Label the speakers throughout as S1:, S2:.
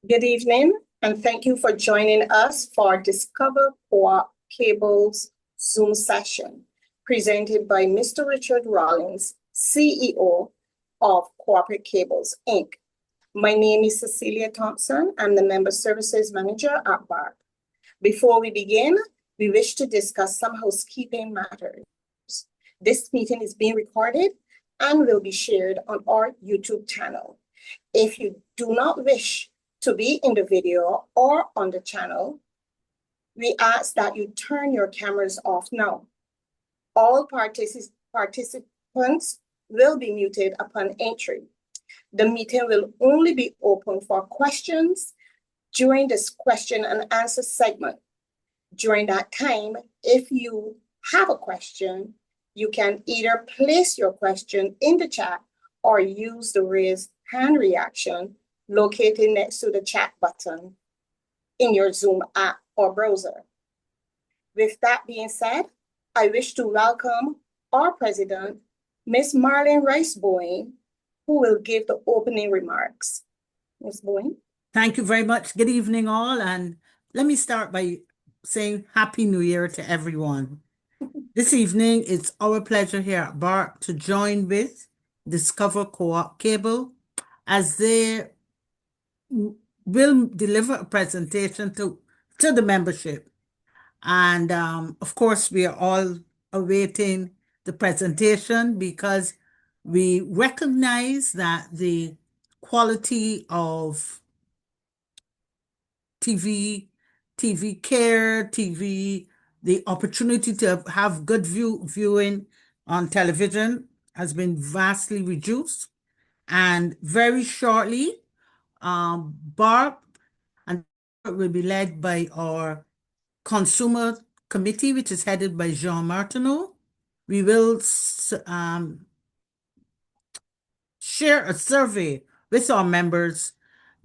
S1: Good evening, and thank you for joining us for Discover Co-op Cable's Zoom session, presented by Mr. Richard Rollins, CEO of Corporate Cables, Inc. My name is Cecilia Thompson. I'm the Member Services Manager at BARC. Before we begin, we wish to discuss some housekeeping matters. This meeting is being recorded and will be shared on our YouTube channel. If you do not wish to be in the video or on the channel, we ask that you turn your cameras off now. All participants will be muted upon entry. The meeting will only be open for questions during this question and answer segment. During that time, if you have a question, you can either place your question in the chat or use the raise hand reaction located next to the chat button in your Zoom app or browser. With that being said, I wish to welcome our president, Ms. Marlene Rice-Bowen, who will give the opening remarks. Ms. Bowen.
S2: Thank you very much. Good evening, all. And let me start by saying Happy New Year to everyone. This evening, it's our pleasure here at BARC to join with Discover Co-op Cable as they will deliver a presentation to the membership. And of course, we are all awaiting the presentation because we recognize that the quality of TV care, the opportunity to have good viewing on television has been vastly reduced. And very shortly, BARC and will be led by our Consumer Committee, which is headed by Jean Martineau. We will share a survey with our members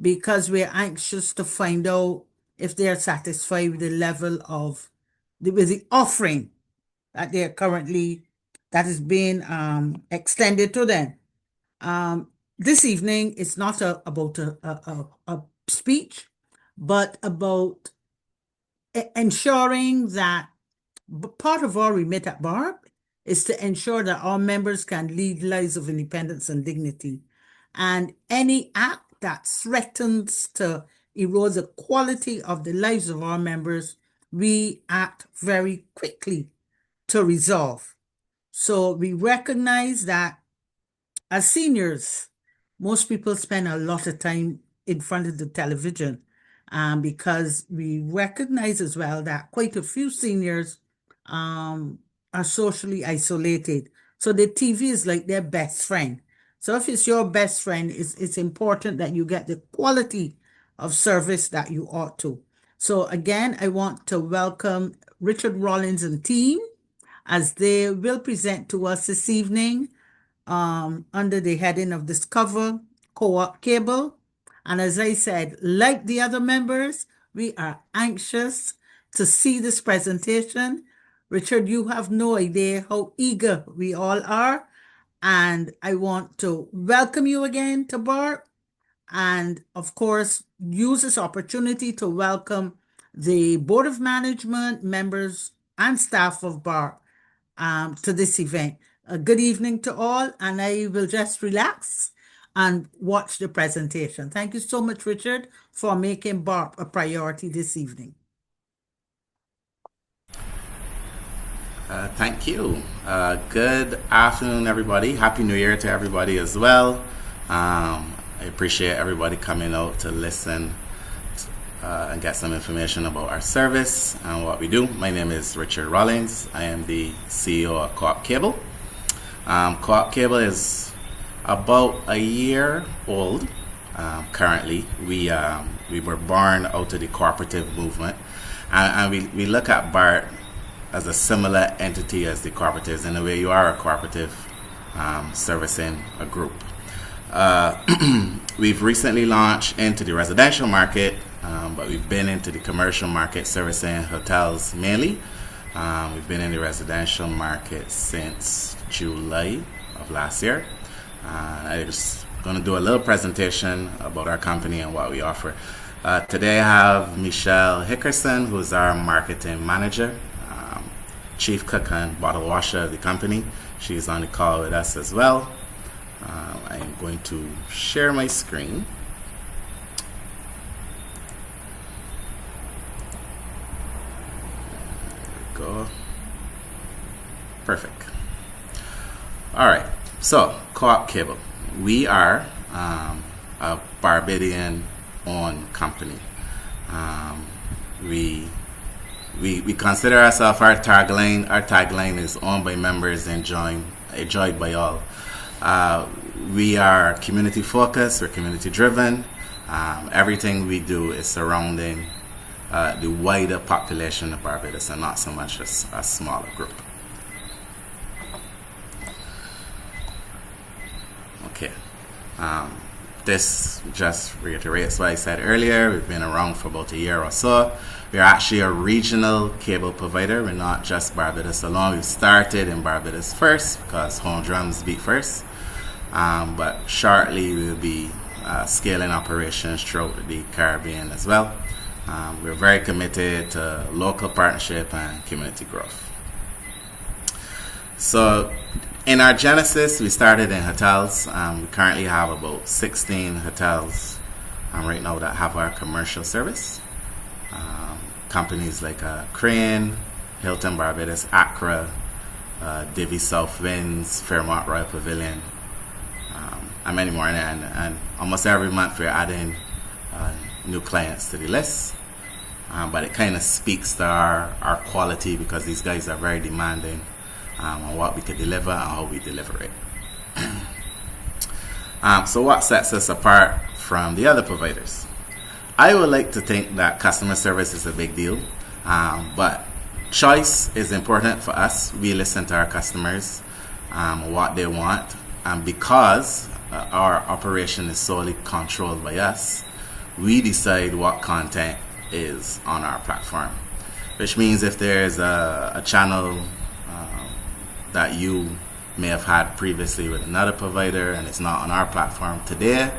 S2: because we're anxious to find out if they are satisfied with the level of the offering that they are currently, that is being extended to them. This evening, it's not about a speech, but about ensuring that part of our remit at BARC is to ensure that our members can lead lives of independence and dignity. And any act that threatens to erode the quality of the lives of our members, we act very quickly to resolve. So we recognize that as seniors, most people spend a lot of time in front of the television because we recognize as well that quite a few seniors are socially isolated. So the TV is like their best friend. So if it's your best friend, it's important that you get the quality of service that you ought to. So again, I want to welcome Richard Rollins and team as they will present to us this evening under the heading of Discover Co-op Cable. And as I said, like the other members, we are anxious to see this presentation. Richard, you have no idea how eager we all are. And I want to welcome you again to BARC. And of course, use this opportunity to welcome the Board of Management, members, and staff of BARC to this event. A good evening to all, and I will just relax and watch the presentation. Thank you so much, Richard, for making BARC a priority this evening.
S3: Thank you. Good afternoon, everybody. Happy New Year to everybody as well. I appreciate everybody coming out to listen and get some information about our service and what we do. My name is Richard Rollins. I am the CEO of Co-op Cable. Co-op Cable is about a year old currently. We were born out of the cooperative movement, and we look at BARC as a similar entity as the cooperatives in a way you are a cooperative servicing a group. We've recently launched into the residential market, but we've been into the commercial market servicing hotels mainly. We've been in the residential market since July of last year. I was going to do a little presentation about our company and what we offer. Today I have Michelle Hickerson, who's our marketing manager, chief cook and bottle washer of the company. She's on the call with us as well. I am going to share my screen. There we go. Perfect. All right. So, Co-op Cable. We are a Barbadian-owned company. We consider ourselves, our tagline is owned by members, enjoyed by all. We are community focused, we're community driven. Everything we do is surrounding the wider population of Barbados and not so much as a smaller group. Okay. This just reiterates what I said earlier. We've been around for about a year or so. We're actually a regional cable provider. We're not just Barbados alone. We started in Barbados first because home drums beat first. But shortly we'll be scaling operations throughout the Caribbean as well. We're very committed to local partnership and community growth. So in our genesis, we started in hotels. We currently have about 16 hotels right now that have our commercial service. Companies like Crane, Hilton Barbados, Accra, Divi South Winds, Fairmont Royal Pavilion, and many more. And almost every month we're adding new clients to the list. But it kind of speaks to our quality because these guys are very demanding on what we could deliver and how we deliver it. So what sets us apart from the other providers? I would like to think that customer service is a big deal, but choice is important for us. We listen to our customers, what they want, and because our operation is solely controlled by us, we decide what content is on our platform, which means if there's a channel that you may have had previously with another provider and it's not on our platform today,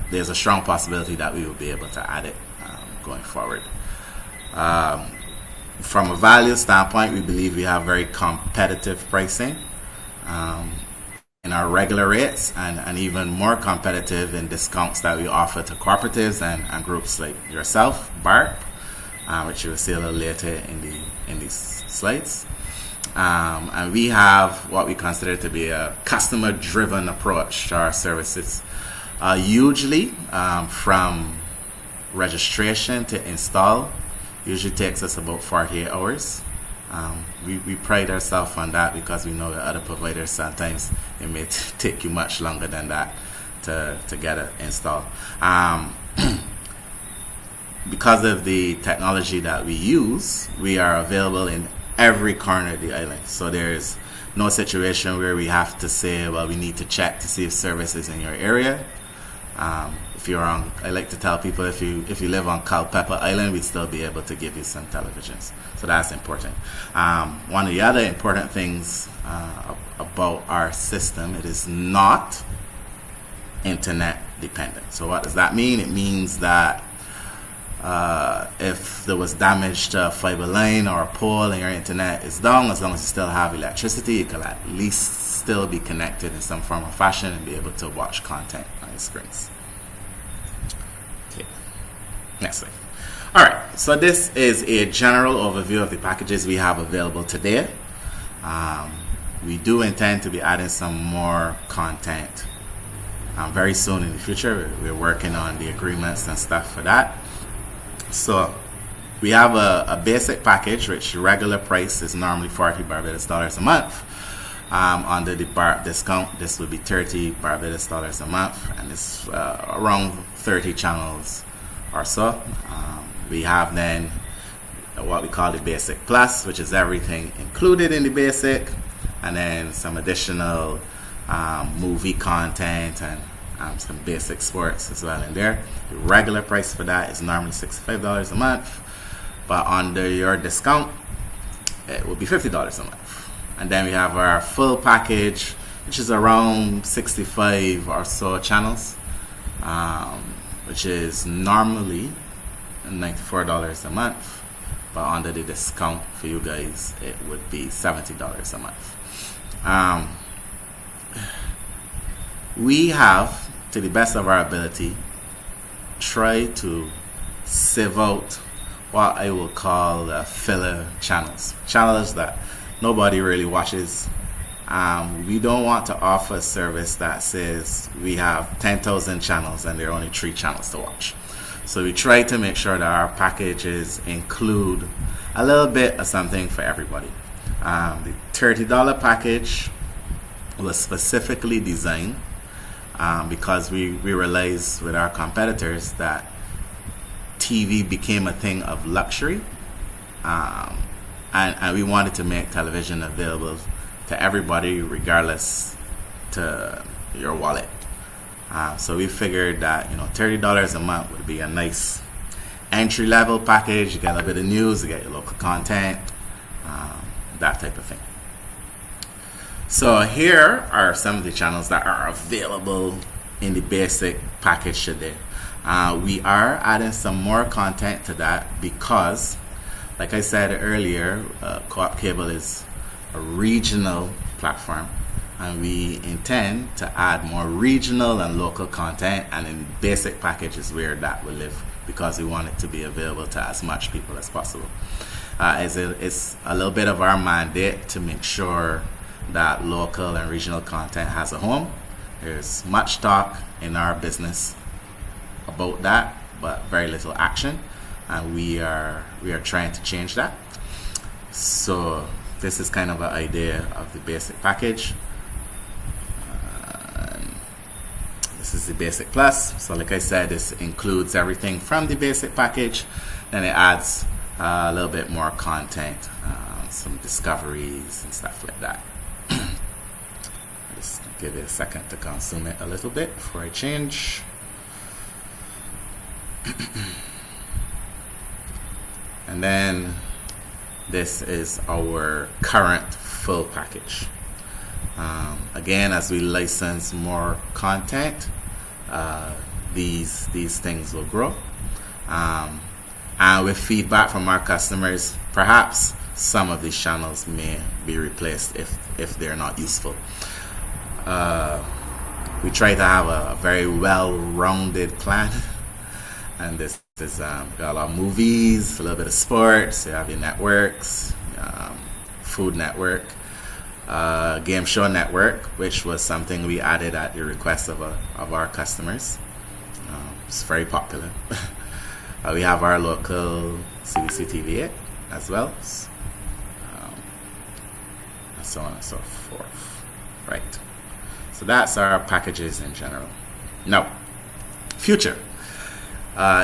S3: there's a strong possibility that we will be able to add it going forward. From a value standpoint, we believe we have very competitive pricing in our regular rates and even more competitive in discounts that we offer to cooperatives and groups like yourself, BARP, which you will see a little later in these slides. And we have what we consider to be a customer-driven approach to our services. Usually, from registration to install, usually takes us about 48 hours. We pride ourselves on that because we know that other providers sometimes it may take you much longer than that to get it installed. Because of the technology that we use, we are available in every corner of the island. So there's no situation where we have to say, well, we need to check to see if service is in your area. If you're on, I like to tell people if you live on Culpeper Island, we'd still be able to give you some televisions. So that's important. One of the other important things about our system, it is not internet dependent. So what does that mean? It means that if there was damage to a fiber line or a pole and your internet is down, as long as you still have electricity, you can at least still be connected in some form or fashion and be able to watch content on your screens. Okay, next slide. All right, so this is a general overview of the packages we have available today. We do intend to be adding some more content very soon in the future. We're working on the agreements and stuff for that. So we have a basic package, which regular price is normally $40 Barbados dollars a month. Under the BARP discount, this would be $30 Barbados dollars a month, and it's around 30 channels or so. We have then what we call the Basic Plus, which is everything included in the basic, and then some additional movie content and some basic sports as well in there. The regular price for that is normally $65 a month, but under your discount, it will be $50 a month. And then we have our full package, which is around 65 or so channels. which is normally $94 a month, but under the discount for you guys, it would be $70 a month. We have, to the best of our ability, tried to sieve out what I will call filler channels that nobody really watches. We don't want to offer a service that says we have 10,000 channels and there are only 3 channels to watch. So we try to make sure that our packages include a little bit of something for everybody. The $30 package was specifically designed because we realized with our competitors that TV became a thing of luxury, and we wanted to make television available to everybody regardless to your wallet. So we figured that $30 a month would be a nice entry-level package. You get a little bit of news, you get your local content, that type of thing. So here are some of the channels that are available in the basic package today. We are adding some more content to that because, like I said earlier, Co-op Cable is a regional platform, and we intend to add more regional and local content, and in basic packages where that will live, because we want it to be available to as much people as possible. It's a little bit of our mandate to make sure that local and regional content has a home. There's much talk in our business about that, but very little action, and we are trying to change that. So this is kind of an idea of the basic package. This is the basic plus. So like I said, this includes everything from the basic package, then it adds a little bit more content, some discoveries and stuff like that. Just give it a second to consume it a little bit before I change. And then this is our current full package. Again, as we license more content, these things will grow. And with feedback from our customers, perhaps some of these channels may be replaced if they're not useful. We try to have a very well-rounded plan, and this is got a lot of movies, a little bit of sports. You have your networks, Food Network, Game Show Network, which was something we added at the request of our customers. It's very popular. We have our local CBC TV as well, and so on and so forth. Right. So that's our packages in general. Now, future.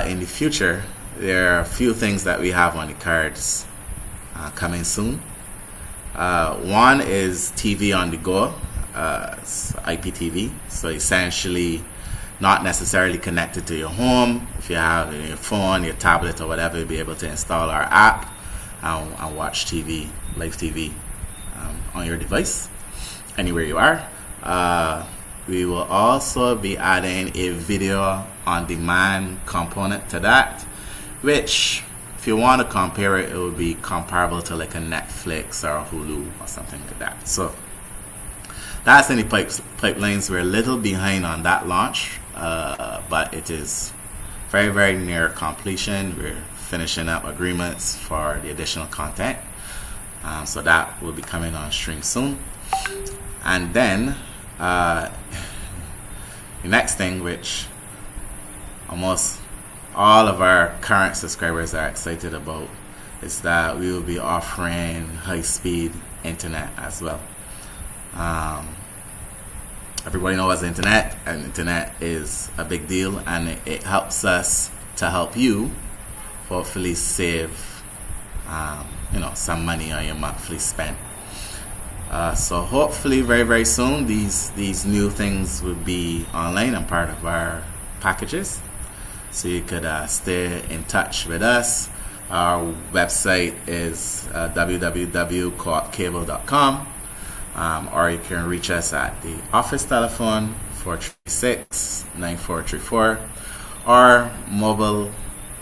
S3: In the future, there are a few things that we have on the cards coming soon. One is TV on the go, IPTV. So essentially, not necessarily connected to your home. If you have your phone, your tablet, or whatever, you'll be able to install our app and watch TV, live TV, on your device, anywhere you are. We will also be adding a video on demand component to that, which, if you want to compare it, it would be comparable to like a Netflix or a Hulu or something like that. So that's in the pipelines. We're a little behind on that launch, but it is very, very near completion. We're finishing up agreements for the additional content, so that will be coming on stream soon. And then the next thing, which almost all of our current subscribers are excited about, is that we will be offering high-speed internet as well. Everybody knows internet, and internet is a big deal, and it helps us to help you hopefully save some money on your monthly spend. So hopefully very, very soon these new things will be online and part of our packages, so you could stay in touch with us. Our website is www.coopcable.com, or you can reach us at the office telephone 436-9434, or mobile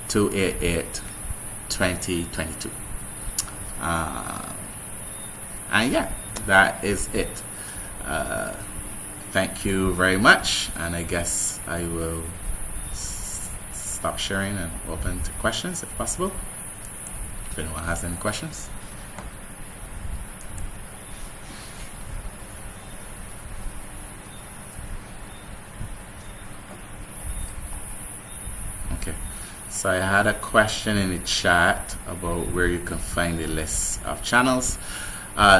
S3: 288-2022. And yeah, that is it. Thank you very much, and I guess I will stop sharing and open to questions if possible. If anyone has any questions. Okay, so I had a question in the chat about where you can find the list of channels.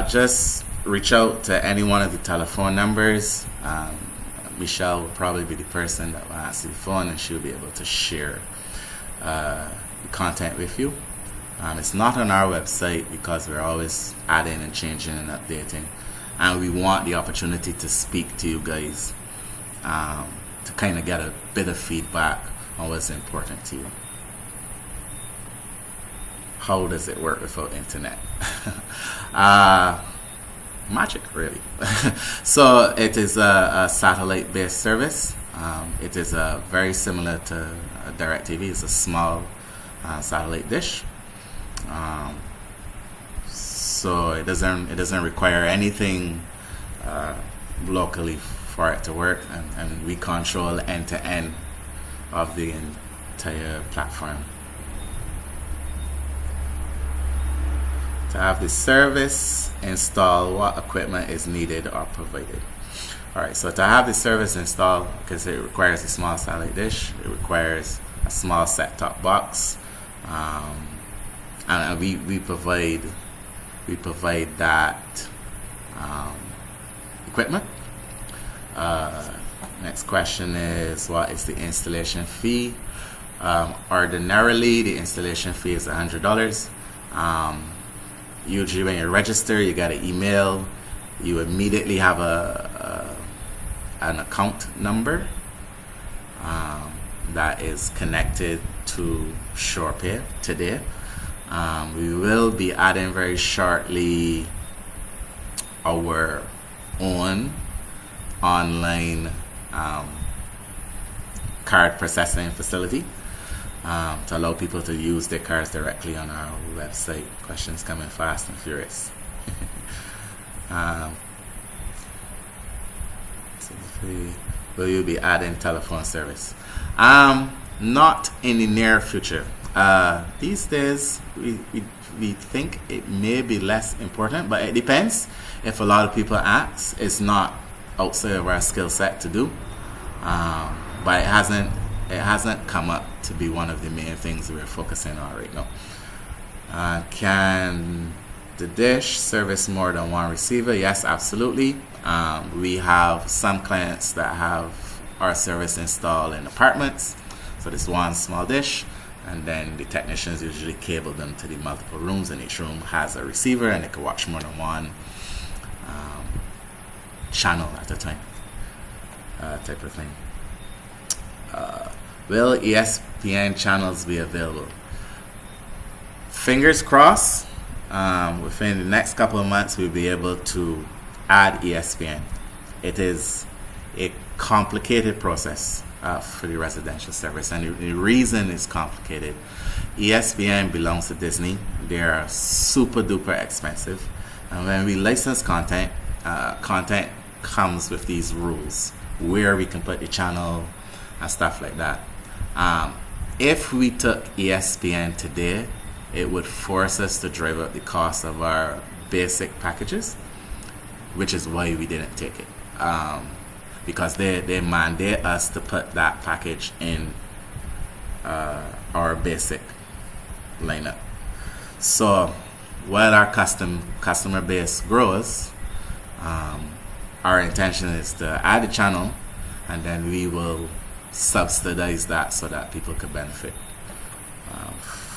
S3: Just reach out to any one of the telephone numbers. Michelle will probably be the person that will answer the phone, and she'll be able to share the content with you. It's not on our website because we're always adding and changing and updating, and we want the opportunity to speak to you guys, to kind of get a bit of feedback on what's important to you. How does it work without internet? Magic, really. So it is a satellite-based service. It is very similar to DirecTV. It's a small satellite dish. So it doesn't require anything locally for it to work, and we control end to end of the entire platform. To have the service installed, what equipment is needed or provided? All right, so to have the service installed, because it requires a small satellite dish, it requires a small set-top box, and we provide that equipment. Next question is, what is the installation fee? Ordinarily, the installation fee is $100. Usually when you register, you get an email. You immediately have an account number that is connected to SurePay today. We will be adding very shortly our own online card processing facility, to allow people to use their cards directly on our website. Questions coming fast and furious. Will you be adding telephone service? Not in the near future. These days, we think it may be less important, but it depends. If a lot of people ask, it's not outside of our skill set to do. But it hasn't come up to be one of the main things we're focusing on right now. Can the dish service more than one receiver? Yes, absolutely. We have some clients that have our service installed in apartments, so there's one small dish, and then the technicians usually cable them to the multiple rooms, and each room has a receiver, and they can watch more than one channel at a time, type of thing. Will ESPN channels be available? Fingers crossed. Within the next couple of months, we'll be able to add ESPN. It is a complicated process for the residential service, and the reason it's complicated, ESPN belongs to Disney. They are super duper expensive, and when we license content, content comes with these rules where we can put the channel and stuff like that. If we took ESPN today, it would force us to drive up the cost of our basic packages, which is why we didn't take it. Because they mandate us to put that package in our basic lineup. So while our customer base grows, our intention is to add a channel, and then we will subsidize that so that people could benefit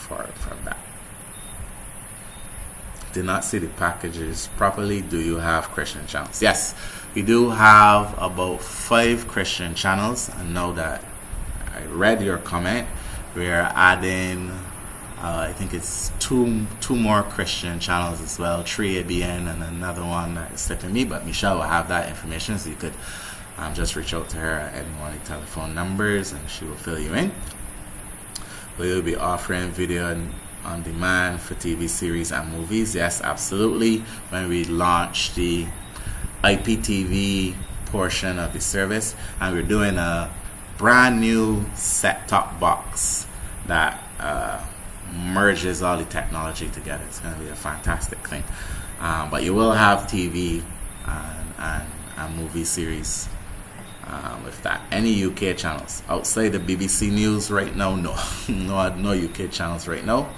S3: from that. Did not see the packages properly. Do you have Christian channels? Yes, we do have about 5 Christian channels. I know that I read your comment. We are adding I think it's two more Christian channels as well, 3 ABN and another one that is slipping me, but Michelle will have that information, so you could just reach out to her at any one of the telephone numbers and she will fill you in. We will be offering video on demand for TV series and movies. Yes, absolutely. When we launch the IPTV portion of the service, and we're doing a brand new set-top box that merges all the technology together. It's going to be a fantastic thing. But you will have TV and movie series with that. Any UK channels outside the BBC News right now? No UK channels right now.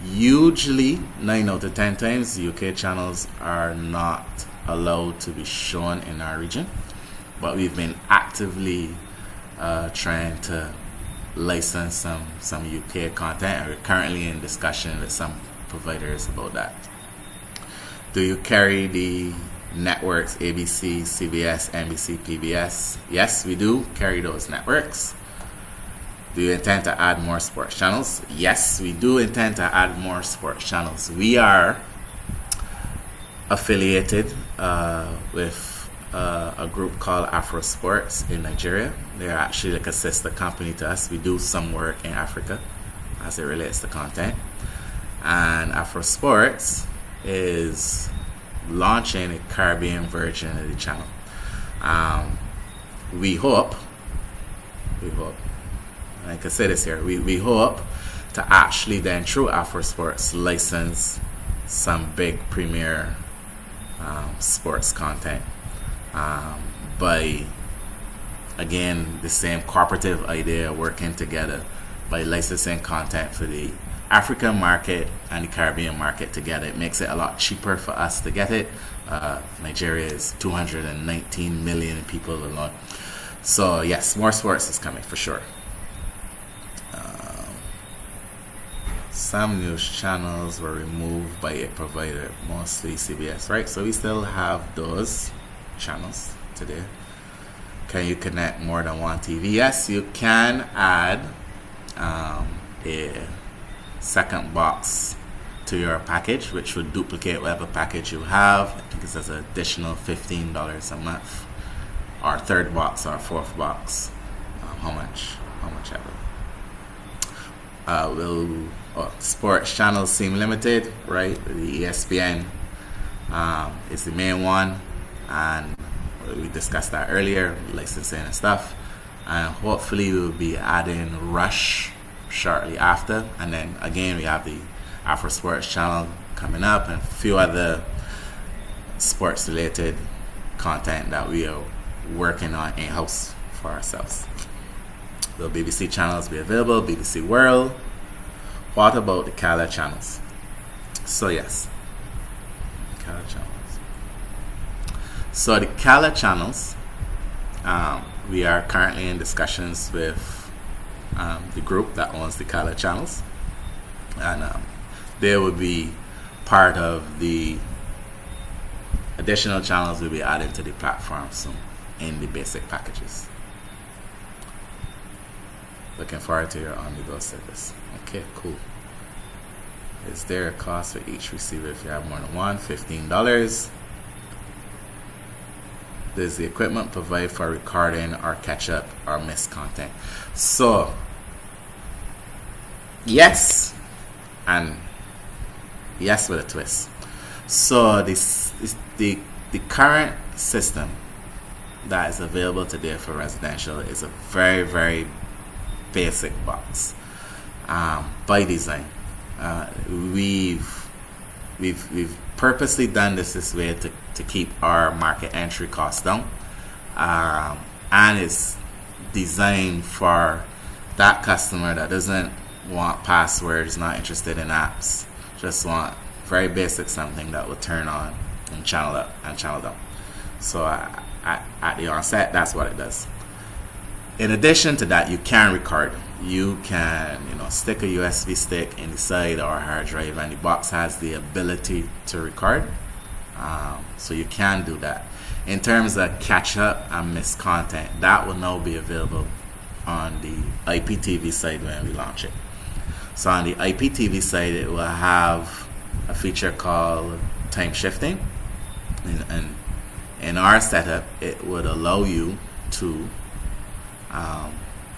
S3: Usually 9 out of 10 times UK channels are not allowed to be shown in our region, but we've been actively trying to license some UK content, and we're currently in discussion with some providers about that. Do you carry the networks ABC, CBS, NBC, PBS? Yes, we do carry those networks. Do you intend to add more sports channels? Yes, we do intend to add more sports channels. We are affiliated with a group called Afro Sports in Nigeria. They're actually like a sister company to us. We do some work in Africa as it relates to content. And Afro Sports is launching a Caribbean version of the channel. We hope, like I said this here, we hope to actually then through Afro Sports license some big premier sports content by, again, the same cooperative idea, working together by licensing content for the African market and the Caribbean market together. It makes it a lot cheaper for us to get it. Nigeria is 219 million people alone. So yes, more sports is coming for sure. Some news channels were removed by a provider, mostly CBS, right? So we still have those channels today. Can you connect more than one TV? Yes, you can add a second box to your package, which would duplicate whatever package you have. I think it's an additional $15 a month, or third box or fourth box, how much ever. Sports channels seem limited, right? The ESPN is the main one, and we discussed that earlier, licensing and stuff. And hopefully we'll be adding Rush shortly after, and then again we have the Afro Sports channel coming up and a few other sports related content that we are working on in-house for ourselves. The BBC channels be available, BBC World. What about the Kala channels? So yes, Kala channels. So the Kala channels, we are currently in discussions with the group that owns the Kala channels, and they will be part of the additional channels we'll be adding to the platform soon in the basic packages. Looking forward to your on-the-go service. Okay, cool. Is there a cost for each receiver if you have more than one? $15. Does the equipment provide for recording or catch up or miss content? So, yes, and yes with a twist. So the current system that is available today for residential is a very, very basic box by design. We've purposely done this way to keep our market entry costs down, and it's designed for that customer that doesn't want passwords, not interested in apps, just want very basic something that will turn on and channel up and channel down. So at the onset, that's what it does. In addition to that, you can record. You can, stick a USB stick in the side or a hard drive, and the box has the ability to record. So you can do that. In terms of catch up and miss content, that will now be available on the IPTV side when we launch it. So on the IPTV side, it will have a feature called time shifting. And in our setup, it would allow you to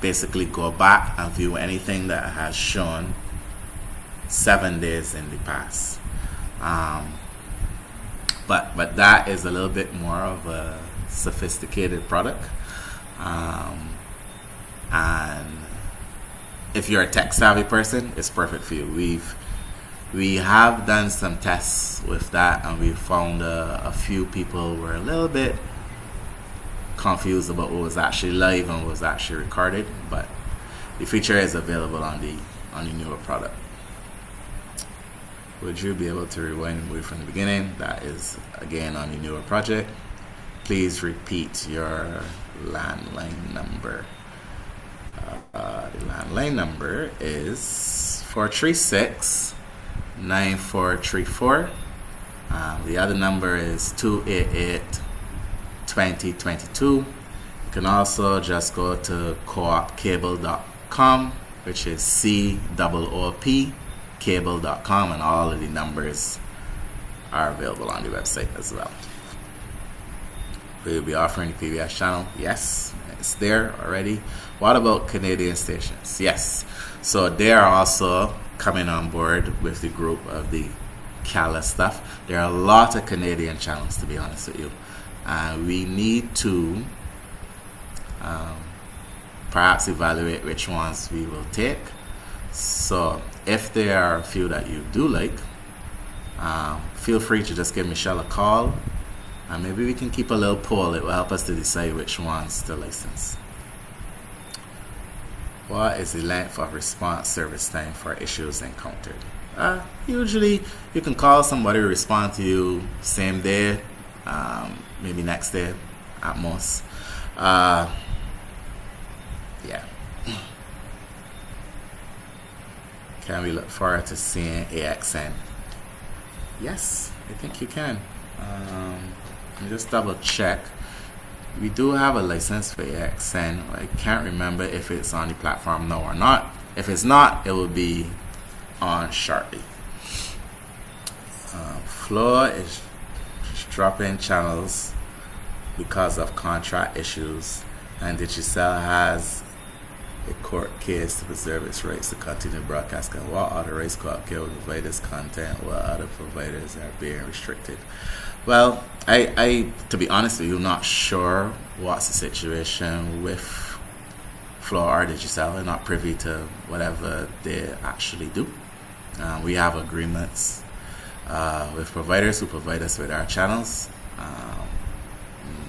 S3: basically go back and view anything that has shown 7 days in the past. But that is a little bit more of a sophisticated product. And if you're a tech savvy person, it's perfect for you. We have done some tests with that, and we found a few people were a little bit confused about what was actually live and what was actually recorded, but the feature is available on the newer product. Would you be able to rewind and move from the beginning? That is again on the newer project. Please repeat your landline number. The landline number is 436-9434. The other number is 288-2022. You can also just go to coopcable.com, which is COOP cable.com, and all of the numbers are available on the website as well. We'll be offering the PBS channel. Yes, it's there already. What about Canadian stations? Yes. So they are also coming on board with the group of the CALA stuff. There are a lot of Canadian channels, to be honest with you. We need to perhaps evaluate which ones we will take. So if there are a few that you do like, feel free to just give Michelle a call, and maybe we can keep a little poll. It will help us to decide which ones to license. What is the length of response service time for issues encountered? Usually you can call somebody, respond to you same day, maybe next day at most. Yeah. Can we look forward to seeing AXN? Yes, I think you can. Let me just double check. We do have a license for AXN. I can't remember if it's on the platform now or not. If it's not, it will be on shortly. Flow is dropping channels because of contract issues, and Digicel has a court case to preserve its rights to continue broadcasting. What other rights court cable providers content? What other providers are being restricted? Well, I to be honest with you, not sure what's the situation with Flow or Digicel. I'm not privy to whatever they actually do. We have agreements with providers who provide us with our channels,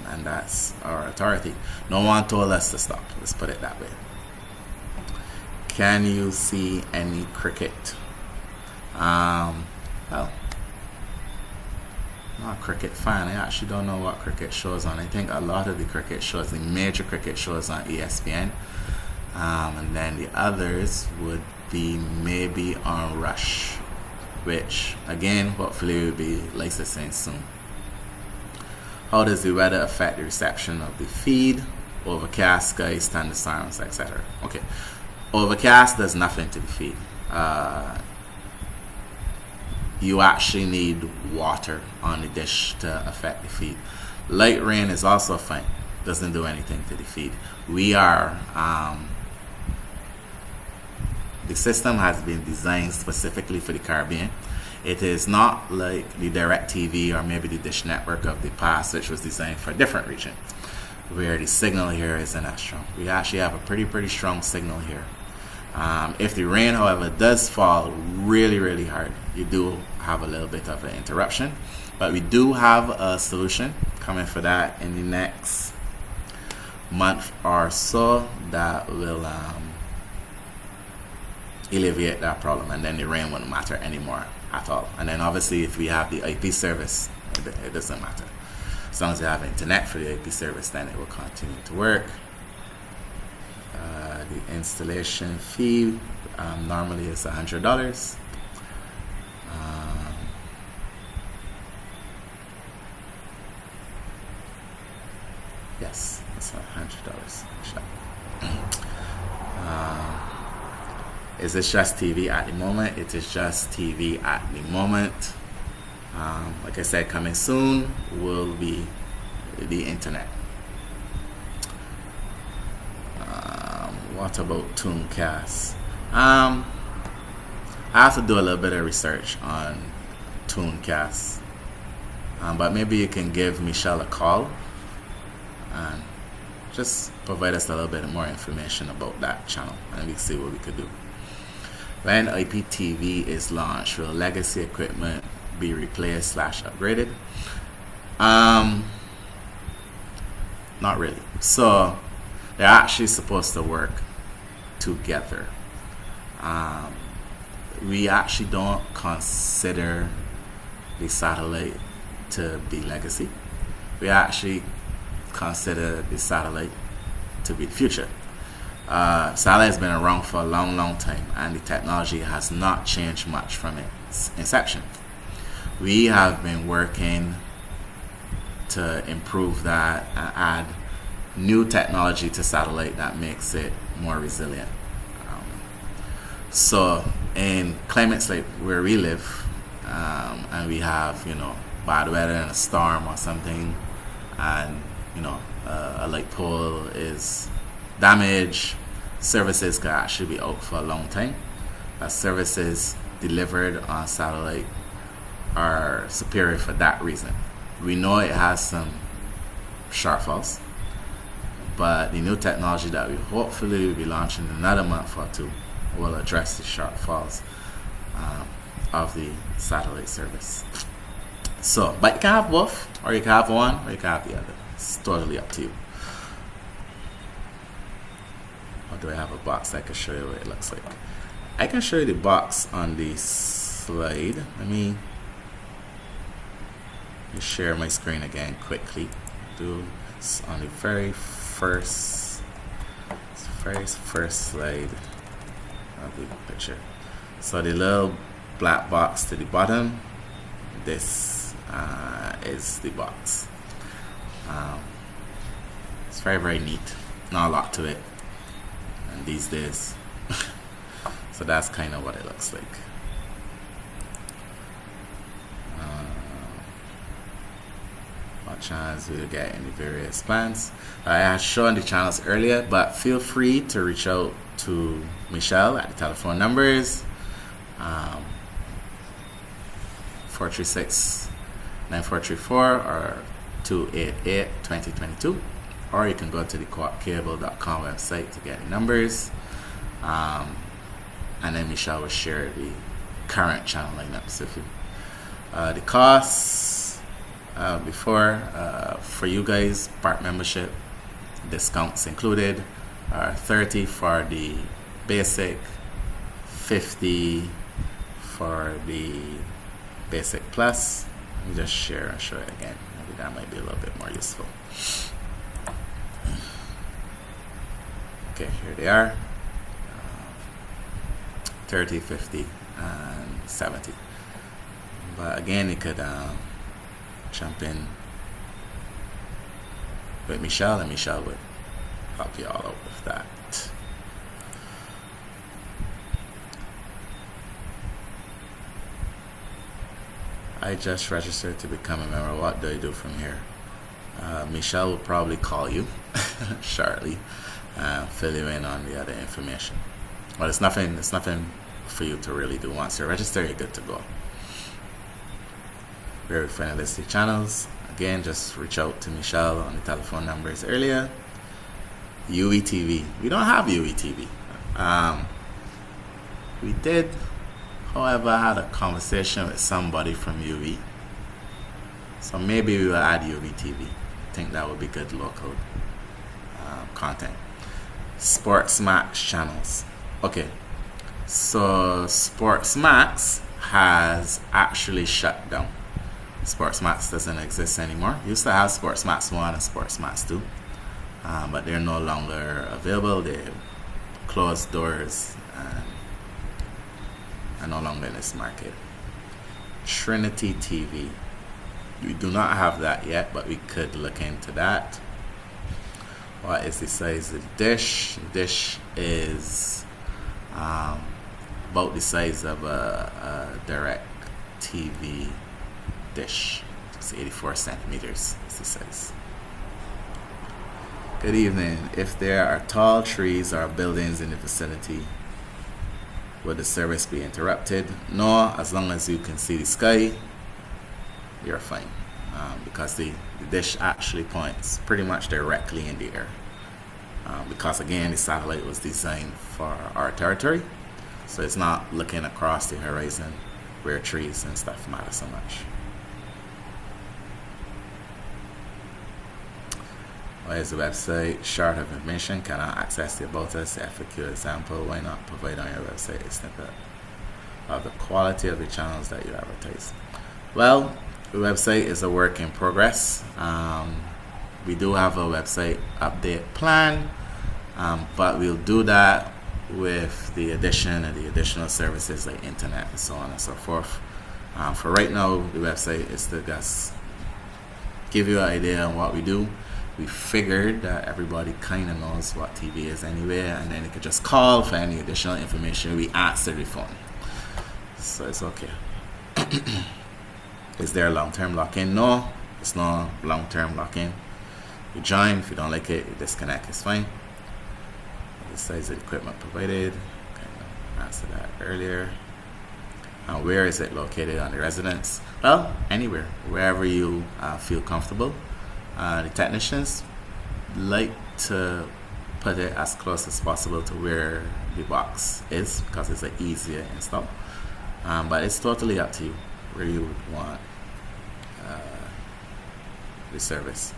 S3: and that's our authority. No one told us to stop. Let's put it that way. Can you see any cricket? Well, I'm not a cricket fan. I actually don't know what cricket shows on. I think a lot of the cricket shows, the major cricket shows, on ESPN, and then the others would be maybe on Rush, which again hopefully will be licensing soon. How does the weather affect the reception of the feed? Overcast, skies, thunderstorms, etc. Okay. Overcast does nothing to the feed. You actually need water on the dish to affect the feed. Light rain is also fine. Doesn't do anything to the feed. We are the system has been designed specifically for the Caribbean. It is not like the DirecTV or maybe the Dish Network of the past, which was designed for a different region, where the signal here isn't as strong. We actually have a pretty strong signal here. If the rain, however, does fall really, really hard, you do have a little bit of an interruption. But we do have a solution coming for that in the next month or so that will alleviate that problem, and then the rain won't matter anymore at all. And then obviously if we have the IP service, it doesn't matter. As long as you have internet for the IP service, then it will continue to work. The installation fee normally is $100. Yes, it's $100. Is this just TV at the moment? It is just TV at the moment. Like I said, coming soon will be the internet. What about Tooncast? I have to do a little bit of research on Tooncast, but maybe you can give Michelle a call and just provide us a little bit more information about that channel, and we see what we could do. When IPTV is launched, will legacy equipment be replaced / upgraded? Not really. So they're actually supposed to work together. We actually don't consider the satellite to be legacy. We actually consider the satellite to be the future. Satellite has been around for a long time, and the technology has not changed much from its inception. We have been working to improve that and add new technology to satellite that makes it more resilient. So in climates like where we live, and we have bad weather and a storm or something, and a light pole is damaged, services could actually be out for a long time. Services delivered on satellite are superior for that reason. We know it has some shortfalls, but the new technology that we hopefully will be launching in another month or two will address the shortfalls of the satellite service. So, but you can have both, or you can have one, or you can have the other. It's totally up to you. Or do I have a box I can show you what it looks like? I can show you the box on the slide. Let me share my screen again quickly. Do this on the very first slide of the picture. So the little black box to the bottom, this is the box. It's very neat. Not a lot to it, and these days so that's kind of what it looks like. What channels we'll get in the various plans. I have shown the channels earlier, but feel free to reach out to Michelle at the telephone numbers 436-9434 or 288-2022, or you can go to the coopcable.com website to get the numbers, and then Michelle will share the current channel lineups with you. The costs for you guys, part membership discounts included are $30 for the basic, $50 for the basic plus. Let me just share and show it again. Maybe that might be a little bit more useful. Okay, here they are. 30, 50, and 70. But again, you could jump in with Michelle, and Michelle would help you all out with that. I just registered to become a member. What do I do from here? Michelle will probably call you shortly, fill you in on the other information. But it's nothing for you to really do. Once you're registered, you're good to go. Very friendlistic channels. Again, just reach out to Michelle on the telephone numbers earlier. UETV. We don't have UETV. We did, however, had a conversation with somebody from UV. So maybe we will add UVTV. I think that would be good local content. Sportsmax channels. Okay, so Sportsmax has actually shut down. Sportsmax doesn't exist anymore. Used to have Sportsmax 1 and Sportsmax 2, but they're no longer available. They closed doors and are no longer in this market. Trinity TV. We do not have that yet, but we could look into that. What is the size of the dish? The dish is about the size of a direct TV dish. It's 84 centimeters is the size. Good evening. If there are tall trees or buildings in the vicinity, will the service be interrupted? No, as long as you can see the sky, you're fine. Because the dish actually points pretty much directly in the air. Because again, the satellite was designed for our territory, so it's not looking across the horizon where trees and stuff matter so much. Why is the website short of information? Cannot access the About Us FAQ example. Why not provide on your website a snippet of the quality of the channels that you advertise? Well, the website is a work in progress. We do have a website update plan, but we'll do that with the addition of the additional services like internet and so on and so forth. For right now, the website is to just give you an idea on what we do. We figured that everybody kind of knows what TV is anyway, and then you could just call for any additional information. We answer the phone, so it's okay. Is there a long-term lock-in? No, it's no long-term lock-in. You join, if you don't like it, you disconnect, it's fine. The size of the equipment provided, kind of answered that earlier. And where is it located on the residence? Well, anywhere, wherever you feel comfortable. The technicians like to put it as close as possible to where the box is because it's an easier install. But it's totally up to you where you would want the service.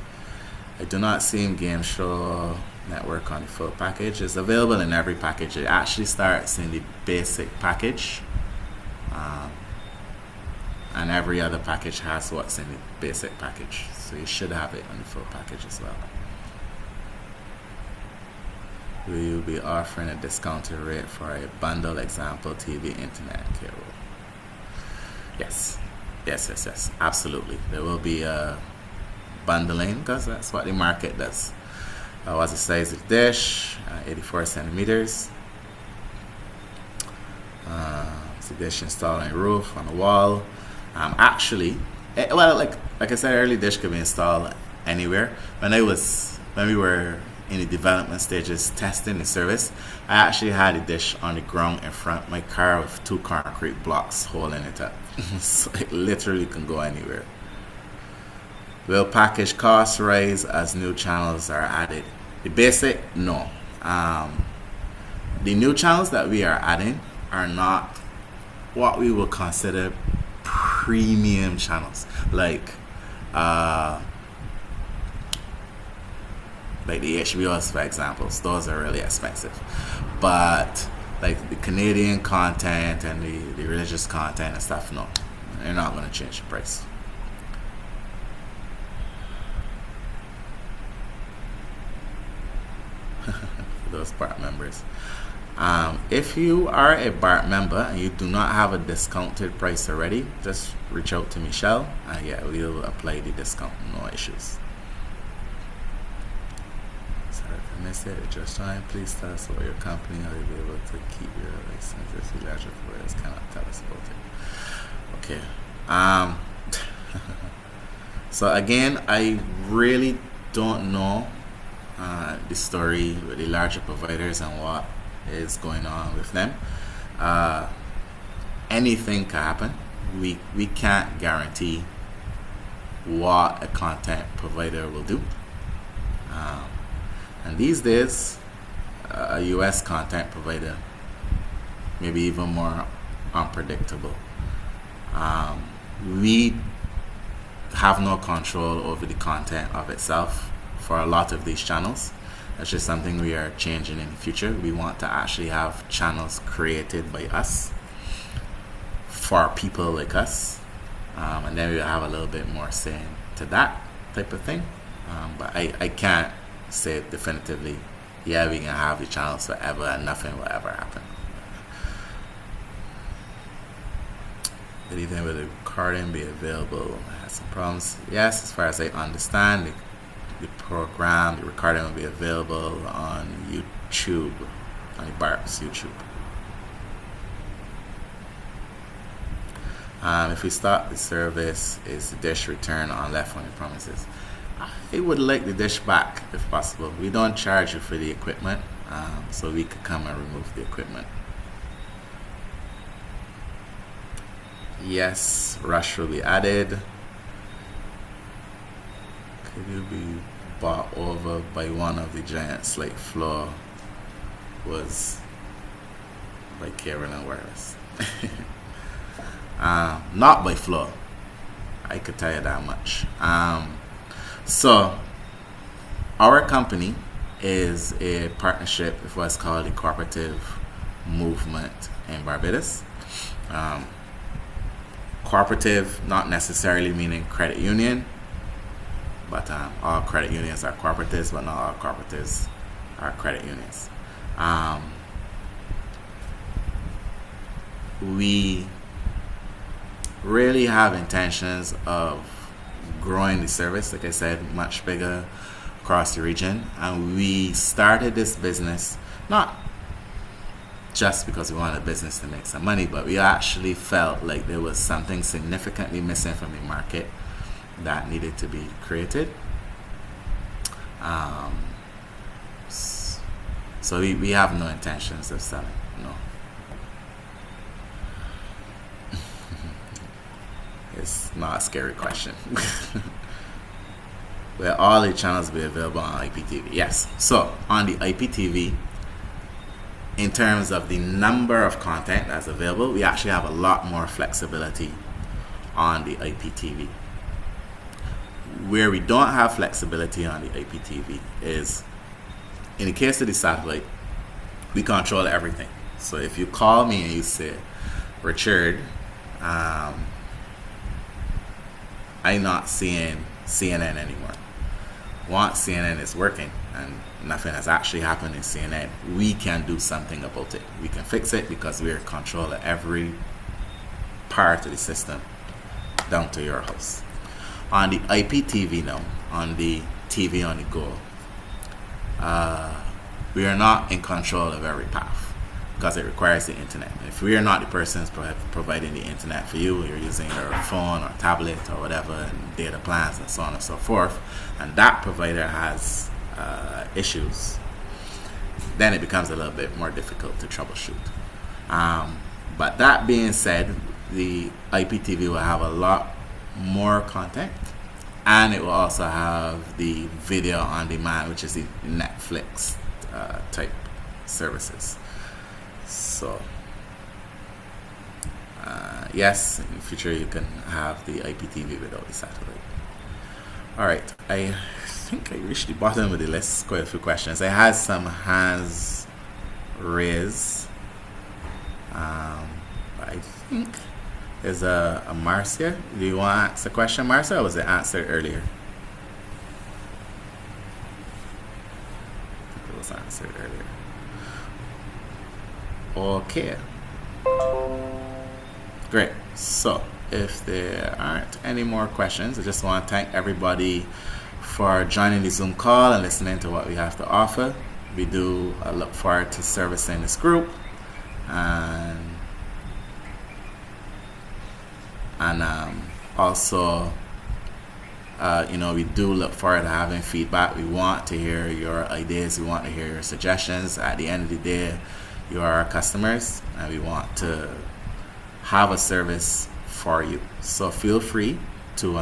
S3: I do not see Game Show Network on the full package. It's available in every package. It actually starts in the basic package, and every other package has what's in the basic package, so you should have it on the full package as well. Will you be offering a discounted rate for a bundle, example TV, internet, cable? Yes, absolutely. There will be a bundling because that's what the market does. What's the size of the dish? 84 centimeters. It's a dish installed on a roof, on a wall. Actually, well, like I said earlier, dish could be installed anywhere. When we were in the development stages testing the service, I actually had a dish on the ground in front of my car with 2 concrete blocks holding it up. So it literally can go anywhere. Will package costs rise as new channels are added? The basic, no. The new channels that we are adding are not what we would consider premium channels, like the HBOs, for example. Those are really expensive, but like the Canadian content and the religious content and stuff, no, they're not going to change the price. For those BART members, if you are a BART member and you do not have a discounted price already, just reach out to Michelle and yeah, we'll apply the discount, no issues. Sorry if I missed it. Just join. Please tell us about your company. How you'll be able to keep your license if you larger players cannot tell us about it. Okay. So again, I really don't know the story with the larger providers and what is going on with them. Anything can happen. We can't guarantee what a content provider will do. And these days, a US content provider may be even more unpredictable. We have no control over the content of itself for a lot of these channels. That's just something we are changing in the future. We want to actually have channels created by us for people like us, and then we'll have a little bit more say to that type of thing. But I can't say definitively, yeah, we can have the channels forever and nothing will ever happen. But even with the recording be available, I had some problems. Yes, as far as I understand, the program, the recording will be available on YouTube, on the BARP's YouTube. If we start the service, is the dish return on left when it promises? I would like the dish back if possible. We don't charge you for the equipment, so we could come and remove the equipment. Yes, rush will be added. Could you be bought over by one of the giants like Floor was by Carolyn Wireless? Not by Floor. I could tell you that much. So, our company is a partnership with what's called the Cooperative Movement in Barbados. Cooperative, not necessarily meaning credit union, but all credit unions are cooperatives, but not all cooperatives are credit unions. We really have intentions of growing the service, like I said, much bigger across the region. And we started this business not just because we wanted a business to make some money, but we actually felt like there was something significantly missing from the market that needed to be created. So we have no intentions of selling, no. It's not a scary question. Will all the channels be available on IPTV? Yes. So on the IPTV, in terms of the number of content that's available, we actually have a lot more flexibility on the IPTV. Where we don't have flexibility on the IPTV is, in the case of the satellite, we control everything. So if you call me and you say, Richard, I'm not seeing CNN anymore. Once CNN is working and nothing has actually happened in CNN, we can do something about it. We can fix it because we're in control of every part of the system down to your house. On the IPTV now, on the TV on the go, we are not in control of every path because it requires the internet. If we are not the persons providing the internet for you, you're using your phone or tablet or whatever, and data plans and so on and so forth, and that provider has issues, then it becomes a little bit more difficult to troubleshoot. But that being said, the IPTV will have a lot more content, and it will also have the video on demand, which is the Netflix type services. So yes, in the future you can have the IPTV without the satellite. All right, I think I reached the bottom of the list. Quite a few questions. I had some hands raised. I think there's a Marcia. Do you want to ask a question, Marcia, or was it answered earlier? I think it was answered earlier. Okay. Great. So, if there aren't any more questions, I just want to thank everybody for joining the Zoom call and listening to what we have to offer. We do look forward to servicing this group, and also, we do look forward to having feedback. We want to hear your ideas. We want to hear your suggestions. At the end of the day, you are our customers, and we want to have a service for you. So feel free to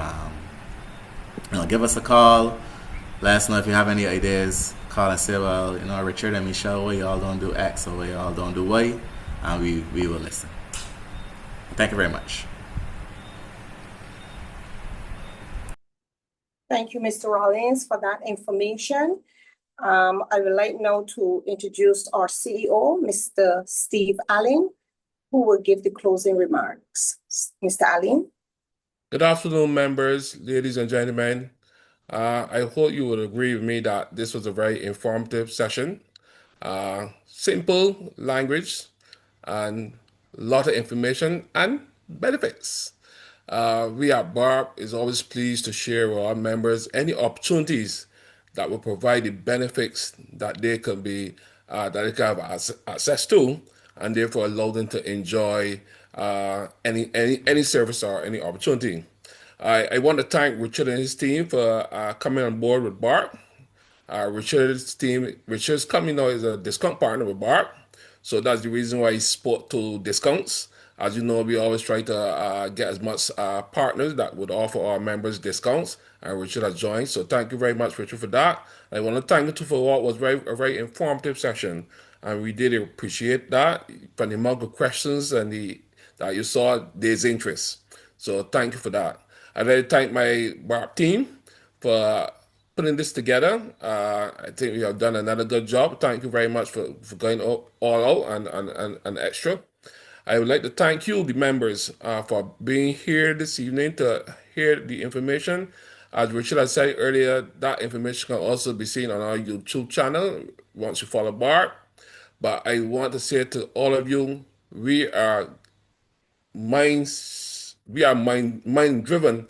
S3: give us a call. Let us know if you have any ideas. Call and say, well, Richard and Michelle, why y'all don't do X or why y'all don't do Y, and we will listen. Thank you very much.
S1: Thank you, Mr. Rollins, for that information. I would like now to introduce our CEO, Mr. Steve Allen, who will give the closing remarks. Mr. Allen.
S4: Good afternoon, members, ladies and gentlemen. I hope you would agree with me that this was a very informative session. Simple language and a lot of information and benefits. We at BARB is always pleased to share with our members any opportunities that will provide the benefits that they can have access to, and therefore allow them to enjoy any service or any opportunity. I want to thank Richard and his team for coming on board with BARP. Richard's company now is a discount partner with BARP. So that's the reason why he spoke to discounts. As you know, we always try to get as much partners that would offer our members discounts, and Richard has joined. So thank you very much, Richard, for that. I want to thank you too for what was a very informative session, and we did appreciate that from the amount of questions and that you saw there's interest. So thank you for that. I'd like to thank my BARP team for putting this together. I think we have done another good job. Thank you very much for going all out and extra. I would like to thank you, the members, for being here this evening to hear the information. As Richard has said earlier, that information can also be seen on our YouTube channel once you follow BARP. But I want to say to all of you, we are mind driven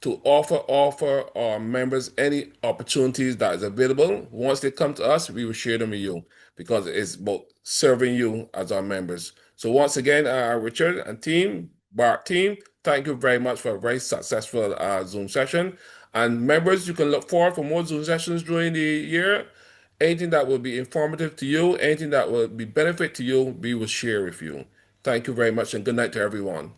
S4: to offer our members any opportunities that is available. Once they come to us, we will share them with you because it's about serving you as our members. So once again, Richard and team, BARP team, thank you very much for a very successful Zoom session. And members, you can look forward for more Zoom sessions during the year. Anything that will be informative to you, anything that will be benefit to you, we will share with you. Thank you very much and good night to everyone.